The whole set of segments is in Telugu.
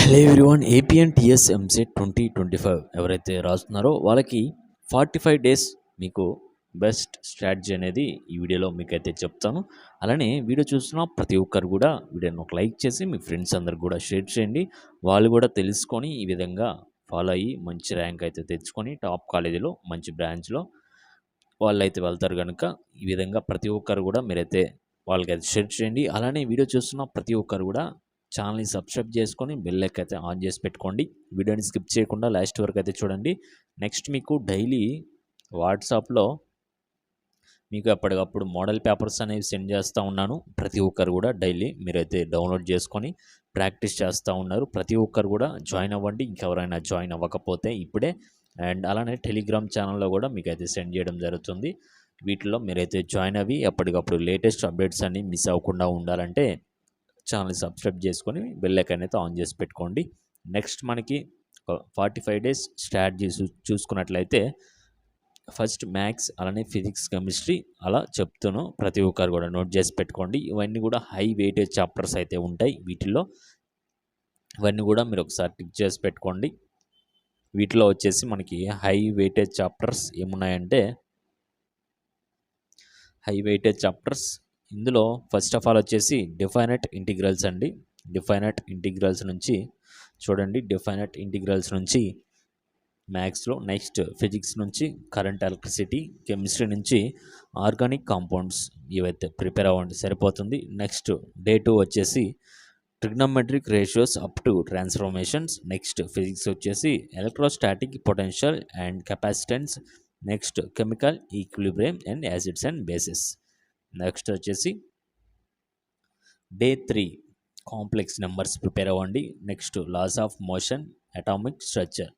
Hello everyone, AP and TS EAMCET 2025 ఎవరైతే రాస్తున్నారో వాళ్ళకి 45 డేస్ మీకు బెస్ట్ స్ట్రాటజీ అనేది ఈ వీడియోలో మీకైతే చెప్తాను. అలానే వీడియో చూస్తున్న ప్రతి ఒక్కరు కూడా వీడియోని ఒక లైక్ చేసి మీ ఫ్రెండ్స్ అందరికి కూడా షేర్ చేయండి. వాళ్ళు కూడా తెలుసుకొని ఈ విధంగా ఫాలో అయ్యి మంచి ర్యాంక్ అయితే తెచ్చుకొని టాప్ కాలేజీలో మంచి బ్రాంచ్లో వాళ్ళైతే వెళ్తారు కనుక ఈ విధంగా ప్రతి ఒక్కరు కూడా మీరైతే వాళ్ళకైతే షేర్ చేయండి. అలానే వీడియో చూస్తున్న ప్రతి ఒక్కరు కూడా ఛానల్ని సబ్స్క్రైబ్ చేసుకొని బెల్ అయితే ఆన్ చేసి పెట్టుకోండి. వీడియోని స్కిప్ చేయకుండా లాస్ట్ వరకు అయితే చూడండి. నెక్స్ట్ మీకు డైలీ వాట్సాప్లో మీకు ఎప్పటికప్పుడు మోడల్ పేపర్స్ అనేవి సెండ్ చేస్తూ ఉన్నాను. ప్రతి ఒక్కరు కూడా డైలీ మీరైతే డౌన్లోడ్ చేసుకొని ప్రాక్టీస్ చేస్తూ ఉన్నారు. ప్రతి ఒక్కరు కూడా జాయిన్ అవ్వండి. ఇంకెవరైనా జాయిన్ అవ్వకపోతే ఇప్పుడే. అండ్ అలానే టెలిగ్రామ్ ఛానల్లో కూడా మీకు అయితే సెండ్ చేయడం జరుగుతుంది. వీటిలో మీరైతే జాయిన్ అవ్వి ఎప్పటికప్పుడు లేటెస్ట్ అప్డేట్స్ అన్ని మిస్ అవ్వకుండా ఉండాలంటే ఛానల్ని సబ్స్క్రైబ్ చేసుకొని బెల్ ఐకాన్ అయితే ఆన్ చేసి పెట్టుకోండి. నెక్స్ట్ మనకి 45 డేస్ స్ట్రాటజీ చూసుకున్నట్లయితే ఫస్ట్ మ్యాథ్స్, అలానే ఫిజిక్స్, కెమిస్ట్రీ అలా చెప్తాను. ప్రతి ఒక్కరు కూడా నోట్ చేసి పెట్టుకోండి. ఇవన్నీ కూడా హై వెయిటేజ్ చాప్టర్స్ అయితే ఉంటాయి వీటిల్లో. ఇవన్నీ కూడా మీరు ఒకసారి టిక్ చేసి పెట్టుకోండి. వీటిలో వచ్చేసి మనకి హై వెయిటేజ్ చాప్టర్స్ ఏమున్నాయంటే ఇందులో ఫస్ట్ ఆఫ్ ఆల్ వచ్చేసి డిఫైనైట్ ఇంటిగ్రల్స్ అండి. డిఫైనైట్ ఇంటిగ్రల్స్ నుంచి చూడండి. డిఫైనైట్ ఇంటిగ్రల్స్ నుంచి మ్యాథ్స్లో, నెక్స్ట్ ఫిజిక్స్ నుంచి కరెంట్ ఎలక్ట్రిసిటీ, కెమిస్ట్రీ నుంచి ఆర్గానిక్ కాంపౌండ్స్ ఇవైతే ప్రిపేర్ అవ్వండి సరిపోతుంది. నెక్స్ట్ డే 2 వచ్చేసి trigonometric ratios up to transformations. Next physics వచ్చేసి electrostatic potential and capacitance. Next chemical equilibrium and acids and bases. Next వచ్చేసి డే 3 కాంప్లెక్స్ నెంబర్స్ ప్రిపేర్ అవ్వండి. Next laws of motion, atomic structure.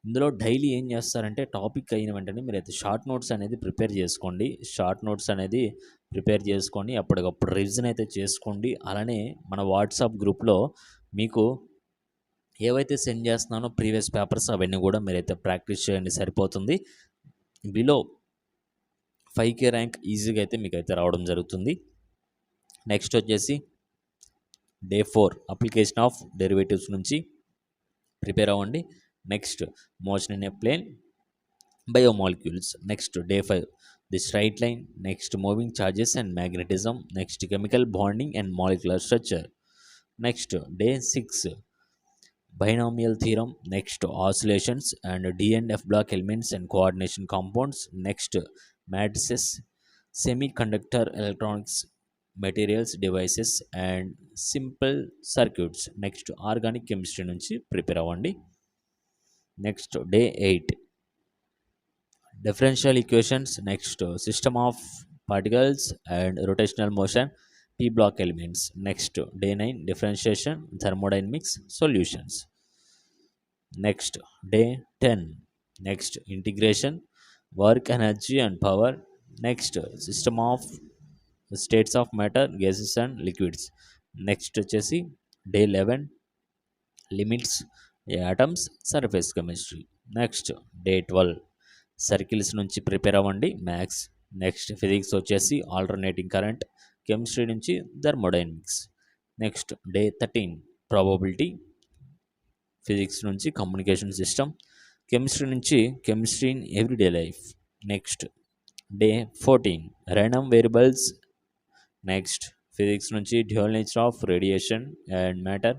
ఇందులో డైలీ ఏం చేస్తారంటే టాపిక్ అయిన వెంటనే మీరైతే షార్ట్ నోట్స్ అనేది ప్రిపేర్ చేసుకోండి. షార్ట్ నోట్స్ అనేది ప్రిపేర్ చేసుకొని అప్పటికప్పుడు రివిజన్ అయితే చేసుకోండి. అలానే మన వాట్సాప్ గ్రూప్లో మీకు ఏవైతే సెండ్ చేస్తున్నానో ప్రీవియస్ పేపర్స్ అవన్నీ కూడా మీరైతే ప్రాక్టీస్ చేయండి సరిపోతుంది. బిలో 5K ర్యాంక్ ఈజీగా అయితే మీకైతే రావడం జరుగుతుంది. నెక్స్ట్ వచ్చేసి డే 4 అప్లికేషన్ ఆఫ్ డెరివేటివ్స్ నుంచి ప్రిపేర్ అవ్వండి. Next motion in a plane, biomolecules. Next day 5 the straight line. Next moving charges and magnetism. Next chemical bonding and molecular structure. Next day 6 binomial theorem. Next oscillations and D and F block elements and coordination compounds. Next matrices, semiconductor electronics, materials, devices and simple circuits. Next organic chemistry నుంచి ప్రిపేర్ అవ్వండి. Next day 8 differential equations. Next system of particles and rotational motion, P block elements. Next day 9 differentiation, thermodynamics, solutions. Next day 10 next integration, work, energy and power. Next system of states of matter, gases and liquids. Next వచ్చేసి day 11 limits, atoms, surface chemistry. Next day 12 circles నుంచి ప్రిపేర్ అవ్వండి మ్యాథ్స్. నెక్స్ట్ ఫిజిక్స్ వచ్చేసి ఆల్టర్నేటింగ్ కరెంట్, కెమిస్ట్రీ నుంచి thermodynamics. Next day 13 probability, physics నుంచి కమ్యూనికేషన్ సిస్టమ్, కెమిస్ట్రీ నుంచి chemistry in everyday life. Next day 14 random variables. Next physics నుంచి dual nature of radiation and matter.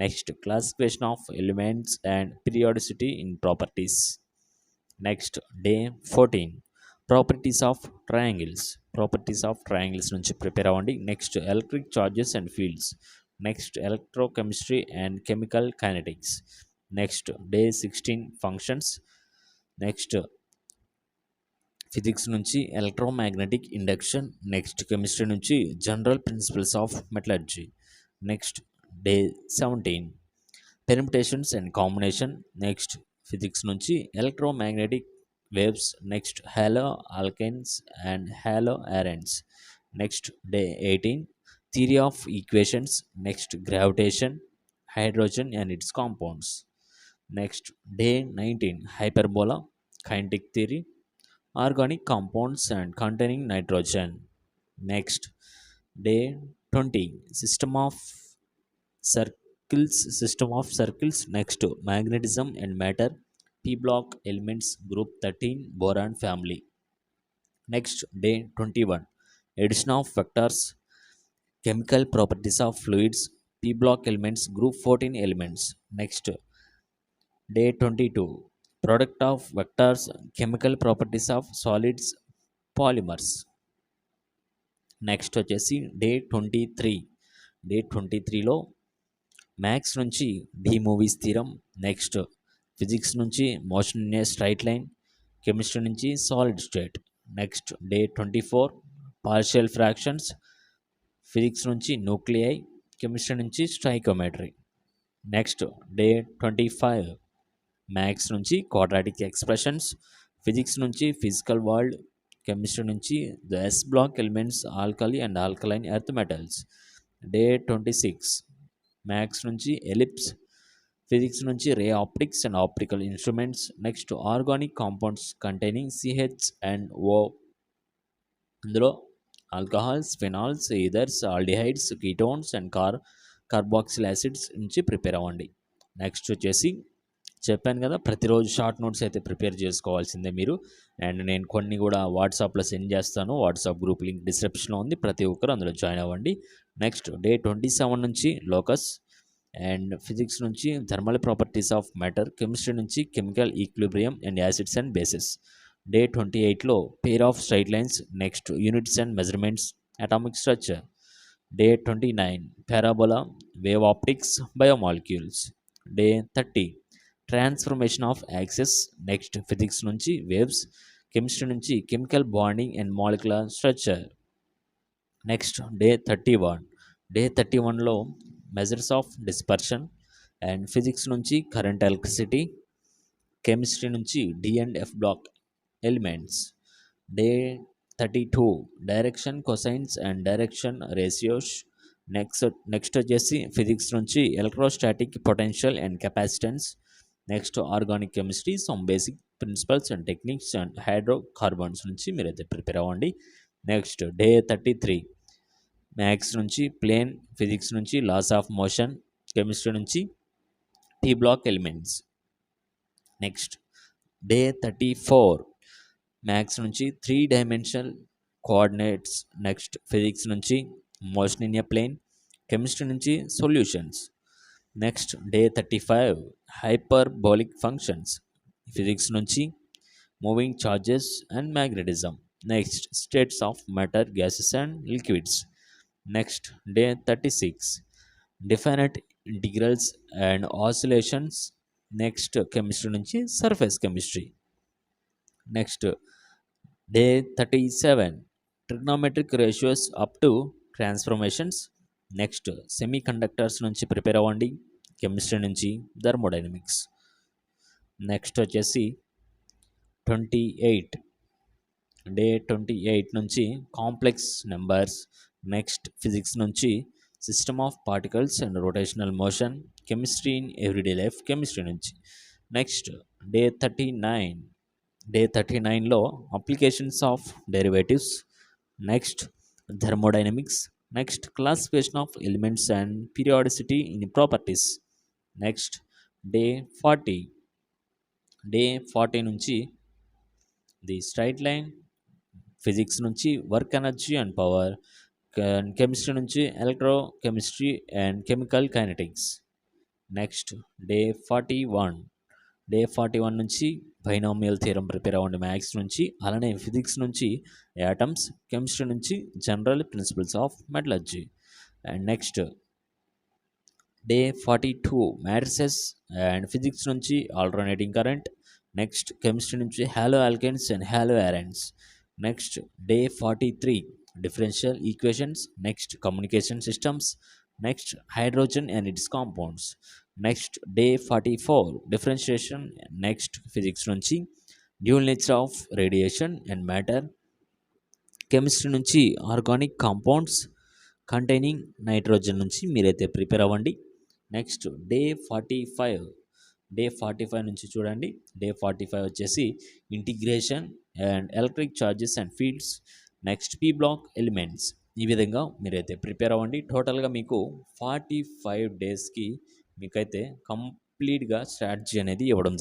Next classification of elements and periodicity in properties. Next day 14 properties of triangles నుంచి ప్రిపేర్ అవ్వండి. Next electric charges and fields. Next electrochemistry and chemical kinetics. Next day 16 functions. Next physics నుంచి ఎలక్ట్రోమాగ్నెటిక్ ఇండక్షన్. నెక్స్ట్ కెమిస్ట్రీ నుంచి general principles of metallurgy. Next day 17 permutations and combination. Next physics నుంచి electromagnetic waves. Next halo alkanes and halo arenes. Next day 18 theory of equations. Next gravitation, hydrogen and its compounds. Next day 19 hyperbola, kinetic theory, organic compounds and containing nitrogen. Next day 20 system of system of circles. Next, magnetism and matter, p block elements, group 13, boron family. Next, day 21, addition of vectors, chemical properties of fluids, p block elements, group 14 elements. Next, day 22, product of vectors, chemical properties of solids, polymers. Next వచ్చేసి డే 23లో మ్యాథ్స్ నుంచి De Moivre's theorem. Next physics నుంచి motion in a straight line, chemistry నుంచి solid state. Next day 24 partial fractions, physics నుంచి న్యూక్లియై, కెమిస్ట్రీ నుంచి స్ట్రైకోమెట్రీ. నెక్స్ట్ డే 25 మ్యాథ్స్ నుంచి క్వాడ్రాటిక్ ఎక్స్ప్రెషన్స్, ఫిజిక్స్ నుంచి ఫిజికల్ వరల్డ్, కెమిస్ట్రీ నుంచి the s block elements, alkali and alkaline earth metals. Day 26 maths నుంచి ఎలిప్స్, ఫిజిక్స్ నుంచి ray optics and optical instruments. Next organic compounds containing CH and O, ఇందులో alcohols, phenols, ethers, aldehydes, ketones and carboxyl acids నుంచి ప్రిపేర్ అవ్వండి. నెక్స్ట్ వచ్చేసి చెప్పాను కదా, ప్రతిరోజు షార్ట్ నోట్స్ అయితే ప్రిపేర్ చేసుకోవాల్సిందే మీరు. అండ్ నేను కొన్ని కూడా వాట్సాప్లో సెండ్ చేస్తాను. వాట్సాప్ గ్రూప్ లింక్ డిస్క్రిప్షన్లో ఉంది, ప్రతి ఒక్కరు అందులో జాయిన్ అవ్వండి. నెక్స్ట్ డే 27 నుంచి లోకస్ అండ్ ఫిజిక్స్ నుంచి thermal properties of matter, chemistry నుంచి chemical equilibrium and acids and bases. Day 28లో pair of straight lines, next units and measurements, atomic structure. Day 29 parabola, wave optics, biomolecules. Day 30 transformation of axes, next physics నుంచి వేవ్స్, కెమిస్ట్రీ నుంచి chemical bonding and molecular structure. Next day 31లో measures of dispersion and physics నుంచి కరెంట్ ఎలక్ట్రిసిటీ, కెమిస్ట్రీ నుంచి d and F black elements. Day 32 direction, cosines and direction ratios. Next వచ్చేసి ఫిజిక్స్ నుంచి electrostatic potential and capacitance. Next organic chemistry, some basic principles and techniques and hydrocarbons నుంచి మీరైతే ప్రిపేర్ అవ్వండి. నెక్స్ట్ డే 33 మ్యాథ్స్ నుంచి ప్లేన్, ఫిజిక్స్ నుంచి లాస్ ఆఫ్ మోషన్, కెమిస్ట్రీ నుంచి d block elements. Next day 34 maths నుంచి 3 డైమెన్షనల్ కోఆర్డినేట్స్, నెక్స్ట్ ఫిజిక్స్ నుంచి motion in a plane, chemistry నుంచి solutions. Next day 35 hyperbolic functions, physics నుంచి moving charges and magnetism. Next states of matter, gases and liquids. Next day 36 definite integrals and oscillations. Next chemistry నుంచి surface chemistry. Next day 37 trigonometric ratios up to transformations. Next semiconductors నుంచి ప్రిపేర్ అవ్వండి, కెమిస్ట్రీ నుంచి థర్మోడైనమిక్స్. నెక్స్ట్ వచ్చేసి 28 డే 28 నుంచి కాంప్లెక్స్ నెంబర్స్, నెక్స్ట్ ఫిజిక్స్ నుంచి system of particles and rotational motion, chemistry in everyday life, chemistry నుంచి. నెక్స్ట్ డే 39లో applications of derivatives, next thermodynamics, next classification of elements and periodicity in properties. Next day 40 నుంచి ది స్ట్రైట్ లైన్, ఫిజిక్స్ నుంచి work energy and power, chemistry నుంచి electro chemistry and chemical kinetics. Next day 41 నుంచి బైనామియల్ థియరం ప్రిపేర్ అవ్వండి మ్యాథ్స్ నుంచి. అలానే ఫిజిక్స్ నుంచి యాటమ్స్, కెమిస్ట్రీ నుంచి general principles of metallurgy. And next day 42 matrices and physics నుంచి ఆల్టర్నేటింగ్ కరెంట్, నెక్స్ట్ కెమిస్ట్రీ నుంచి haloalkanes and haloarenes. Next day 43 differential equations, next communication systems, next hydrogen and its compounds. Next day 44 differentiation, next physics నుంచి dual nature of radiation and matter, chemistry నుంచి ఆర్గానిక్ కాంపౌండ్స్ కంటైనింగ్ నైట్రోజన్ నుంచి మీరైతే ప్రిపేర్ అవ్వండి. నెక్స్ట్ డే 45 నుంచి చూడండి. డే 45 వచ్చేసి integration and electric charges and fields, next P block elements. ఈ విధంగా మీరైతే ప్రిపేర్ అవ్వండి. టోటల్గా మీకు 45 డేస్కి మీకైతే కంప్లీట్‌గా స్ట్రాటజీ అనేది ఇవ్వడం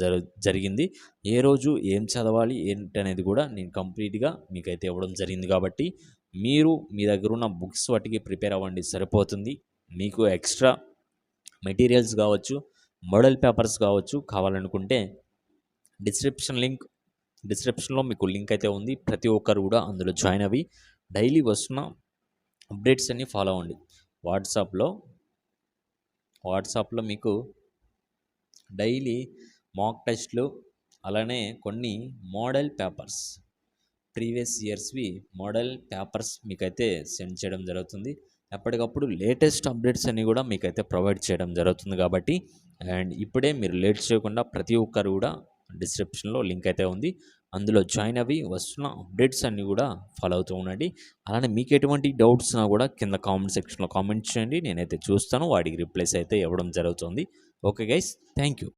జరిగింది. ఏ రోజు ఏం చదవాలి ఏంటనేది కూడా నేను కంప్లీట్‌గా మీకైతే ఇవ్వడం జరిగింది కాబట్టి మీరు మీ దగ్గరున్న బుక్స్ వాటికి ప్రిపేర్ అవ్వండి సరిపోతుంది. మీకు ఎక్స్‌ట్రా మెటీరియల్స్ కావచ్చు, మోడల్ పేపర్స్ కావచ్చు కావాలనుకుంటే డిస్క్రిప్షన్‌లో మీకు లింక్ అయితే ఉంది. ప్రతి ఒక్కరు కూడా అందులో జాయిన్ అవ్వి డైలీ వస్తున్న అప్డేట్స్ అన్నీ ఫాలో అవ్వండి. వాట్సాప్‌లో మీకు డైలీ మాక్ టెస్ట్‌లు అలానే కొన్ని మోడల్ పేపర్స్ ప్రీవియస్ ఇయర్స్‌వి మోడల్ పేపర్స్ మీకైతే సెండ్ చేయడం జరుగుతుంది. ఎప్పటికప్పుడు లేటెస్ట్ అప్డేట్స్ అన్నీ కూడా మీకైతే ప్రొవైడ్ చేయడం జరుగుతుంది కాబట్టి అండ్ ఇప్పుడే మీరు లేట్ చేయకుండా ప్రతి ఒక్కరు కూడా డిస్క్రిప్షన్‌లో లింక్ అయితే ఉంది. అందులో జాయిన్ అవ్వి వస్తున్న అప్డేట్స్ అన్నీ కూడా ఫాలో అవుతూ ఉండండి. అలానే మీకు ఎటువంటి డౌట్స్ ఉన్నా కూడా కింద కామెంట్ సెక్షన్‌లో కామెంట్ చేయండి. నేనైతే చూస్తాను. వాటికి రిప్లైస్ అయితే ఇవ్వడం జరుగుతుంది. Okay guys, thank you.